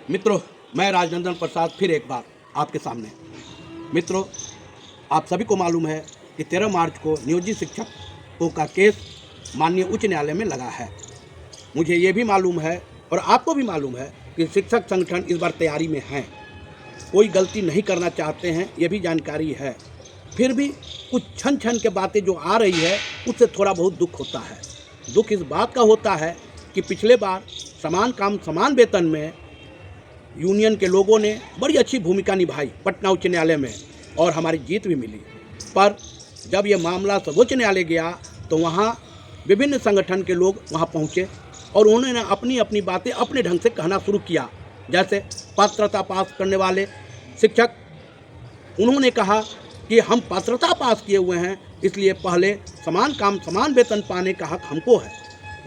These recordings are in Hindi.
मित्रों, मैं राजनंदन प्रसाद फिर एक बार आपके सामने। मित्रों, आप सभी को मालूम है कि 13 मार्च को नियोजित शिक्षकों का केस माननीय उच्च न्यायालय में लगा है। मुझे ये भी मालूम है और आपको भी मालूम है कि शिक्षक संगठन इस बार तैयारी में हैं, कोई गलती नहीं करना चाहते हैं, ये भी जानकारी है। फिर भी कुछ छन छन के बातें जो आ रही है उससे थोड़ा बहुत दुख होता है। दुख इस बात का होता है कि पिछले बार समान काम समान वेतन में यूनियन के लोगों ने बड़ी अच्छी भूमिका निभाई पटना उच्च न्यायालय में और हमारी जीत भी मिली। पर जब ये मामला सर्वोच्च न्यायालय गया तो वहाँ विभिन्न संगठन के लोग वहाँ पहुँचे और उन्होंने अपनी अपनी बातें अपने ढंग से कहना शुरू किया। जैसे पात्रता पास करने वाले शिक्षक, उन्होंने कहा कि हम पात्रता पास किए हुए हैं, इसलिए पहले समान काम समान वेतन पाने का हक हमको है।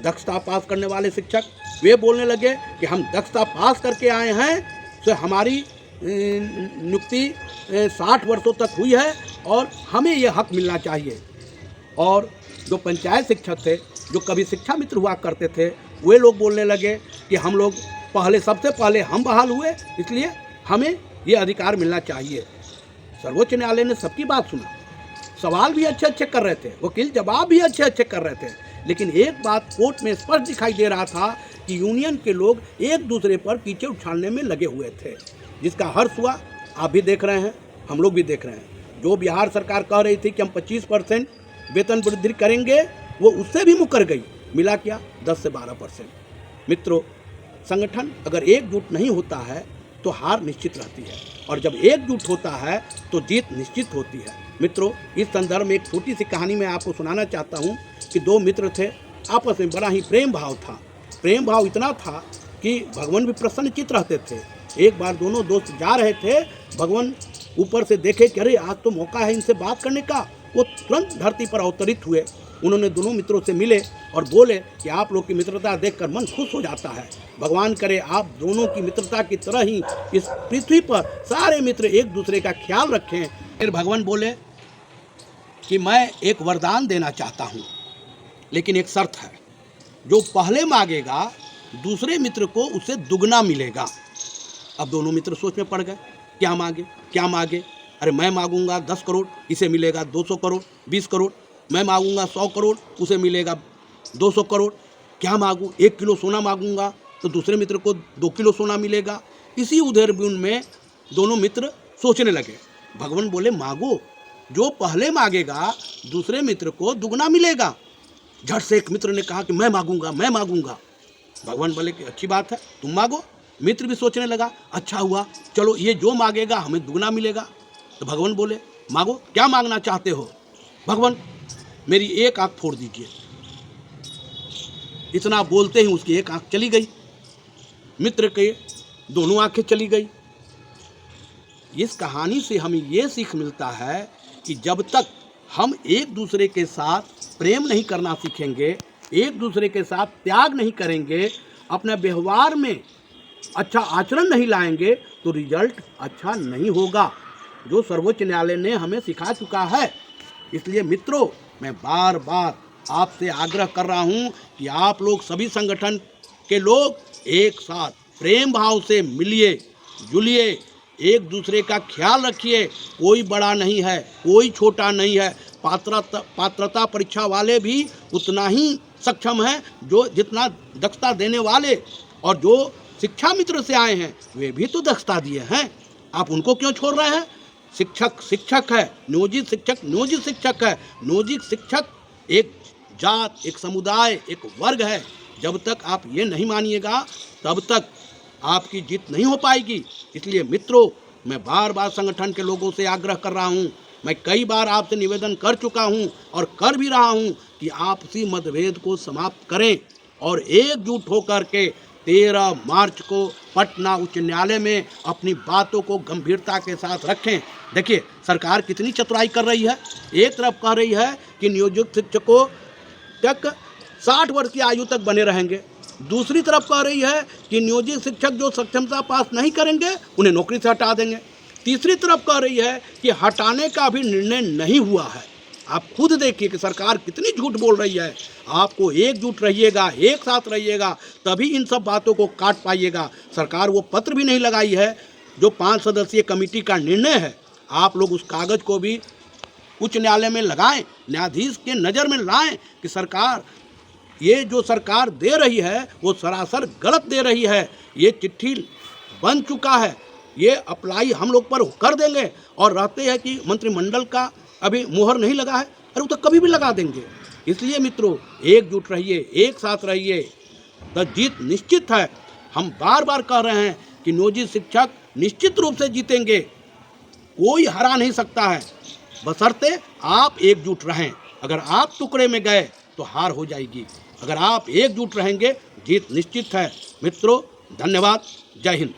दक्षता पास करने वाले शिक्षक वे बोलने लगे कि हम दक्षता पास करके आए हैं तो हमारी नियुक्ति 60 वर्षों तक हुई है और हमें ये हक मिलना चाहिए। और जो पंचायत शिक्षक थे, जो कभी शिक्षा मित्र हुआ करते थे, वे लोग बोलने लगे कि हम लोग सबसे पहले हम बहाल हुए, इसलिए हमें ये अधिकार मिलना चाहिए। सर्वोच्च न्यायालय ने सबकी बात सुना, सवाल भी अच्छे अच्छे कर रहे थे, वकील जवाब भी अच्छे अच्छे कर रहे थे, लेकिन एक बात कोर्ट में स्पष्ट दिखाई दे रहा था कि यूनियन के लोग एक दूसरे पर कीचड़ उछालने में लगे हुए थे, जिसका हर्ष हुआ। आप भी देख रहे हैं, हम लोग भी देख रहे हैं। जो बिहार सरकार कह रही थी कि हम 25% वेतन वृद्धि करेंगे, वो उससे भी मुकर गई। मिला क्या? 10 से 12%। मित्रों, संगठन अगर एकजुट नहीं होता है तो हार निश्चित रहती है, और जब एकजुट होता है तो जीत निश्चित होती है। मित्रों, इस संदर्भ में एक छोटी सी कहानी मैं आपको सुनाना चाहता हूँ कि दो मित्र थे, आपस में बड़ा ही प्रेम भाव था। प्रेम भाव इतना था कि भगवान भी प्रसन्नचित्त रहते थे। एक बार दोनों दोस्त जा रहे थे, भगवान ऊपर से देखे कि अरे आज तो मौका है इनसे बात करने का। वो तुरंत धरती पर अवतरित हुए। उन्होंने दोनों मित्रों से मिले और बोले कि आप लोग की मित्रता देखकर मन खुश हो जाता है। भगवान करे आप दोनों की मित्रता की तरह ही इस पृथ्वी पर सारे मित्र एक दूसरे का ख्याल रखें। फिर भगवान बोले कि मैं एक वरदान देना चाहता हूँ, लेकिन एक शर्त है, जो पहले मांगेगा दूसरे मित्र को उससे दुगना मिलेगा। अब दोनों मित्र सोच में पड़ गए, क्या मांगे क्या मांगे। अरे मैं मांगूंगा 10 करोड़, इसे मिलेगा 200 करोड़ 20 करोड़। मैं मांगूंगा 100 करोड़, उसे मिलेगा 200 करोड़। क्या मांगूं? 1 किलो सोना मांगूंगा तो दूसरे मित्र को 2 किलो सोना मिलेगा। इसी उधेड़बुन में दोनों मित्र सोचने लगे। भगवान बोले मांगो, जो पहले मांगेगा दूसरे मित्र को दुगना मिलेगा। झट से एक मित्र ने कहा कि मैं मांगूंगा मैं मांगूंगा। भगवान बोले कि अच्छी बात है, तुम मांगो। मित्र भी सोचने लगा, अच्छा हुआ, चलो ये जो मांगेगा हमें दुगना मिलेगा। तो भगवान बोले मांगो, क्या मांगना चाहते हो? भगवान, मेरी एक आंख फोड़ दीजिए। इतना बोलते ही उसकी एक आंख चली गई, मित्र के दोनों आंखें चली गई। इस कहानी से हमें ये सीख मिलता है कि जब तक हम एक दूसरे के साथ प्रेम नहीं करना सीखेंगे, एक दूसरे के साथ त्याग नहीं करेंगे, अपने व्यवहार में अच्छा आचरण नहीं लाएंगे, तो रिजल्ट अच्छा नहीं होगा, जो सर्वोच्च न्यायालय ने हमें सिखा चुका है। इसलिए मित्रों, मैं बार बार आपसे आग्रह कर रहा हूं कि आप लोग सभी संगठन के लोग एक साथ प्रेम भाव से मिलिए जुलिए, एक दूसरे का ख्याल रखिए। कोई बड़ा नहीं है, कोई छोटा नहीं है। पात्रता परीक्षा वाले भी उतना ही सक्षम हैं जो जितना दक्षता देने वाले, और जो शिक्षा मित्र से आए हैं वे भी तो दक्षता दिए हैं। आप उनको क्यों छोड़ रहे हैं? शिक्षक शिक्षक है, नियोजित शिक्षक नियोजित शिक्षक है। नियोजित शिक्षक एक जात, एक समुदाय, एक वर्ग है। जब तक आप ये नहीं मानिएगा तब तक आपकी जीत नहीं हो पाएगी। इसलिए मित्रों, मैं बार बार संगठन के लोगों से आग्रह कर रहा हूँ, मैं कई बार आपसे निवेदन कर चुका हूँ और कर भी रहा हूँ कि आपसी मतभेद को समाप्त करें और एकजुट होकर के 13 मार्च को पटना उच्च न्यायालय में अपनी बातों को गंभीरता के साथ रखें। देखिए, सरकार कितनी चतुराई कर रही है। एक तरफ कह रही है कि नियोजित शिक्षकों तक 60 वर्ष की आयु तक बने रहेंगे, दूसरी तरफ कह रही है कि नियोजित शिक्षक जो सक्षमता पास नहीं करेंगे उन्हें नौकरी से हटा देंगे, तीसरी तरफ कह रही है कि हटाने का भी निर्णय नहीं हुआ है। आप खुद देखिए कि सरकार कितनी झूठ बोल रही है। आपको एकजुट रहिएगा, एक साथ रहिएगा, तभी इन सब बातों को काट पाइएगा। सरकार वो पत्र भी नहीं लगाई है जो 5 सदस्यीय कमेटी का निर्णय है। आप लोग उस कागज़ को भी उच्च न्यायालय में लगाएं, न्यायाधीश के नज़र में लाएं कि सरकार ये जो सरकार दे रही है वो सरासर गलत दे रही है। ये चिट्ठी बन चुका है, ये अप्लाई हम लोग पर कर देंगे। और रहते हैं कि मंत्रिमंडल का अभी मुहर नहीं लगा है, अरे वो तो कभी भी लगा देंगे। इसलिए मित्रों, एकजुट रहिए, एक साथ रहिए, तो जीत निश्चित है। हम बार बार कह रहे हैं कि नियोजित शिक्षक निश्चित रूप से जीतेंगे, कोई हरा नहीं सकता है, बशर्ते आप एकजुट रहें। अगर आप टुकड़े में गए तो हार हो जाएगी, अगर आप एकजुट रहेंगे जीत निश्चित है। मित्रों, धन्यवाद। जय हिंद।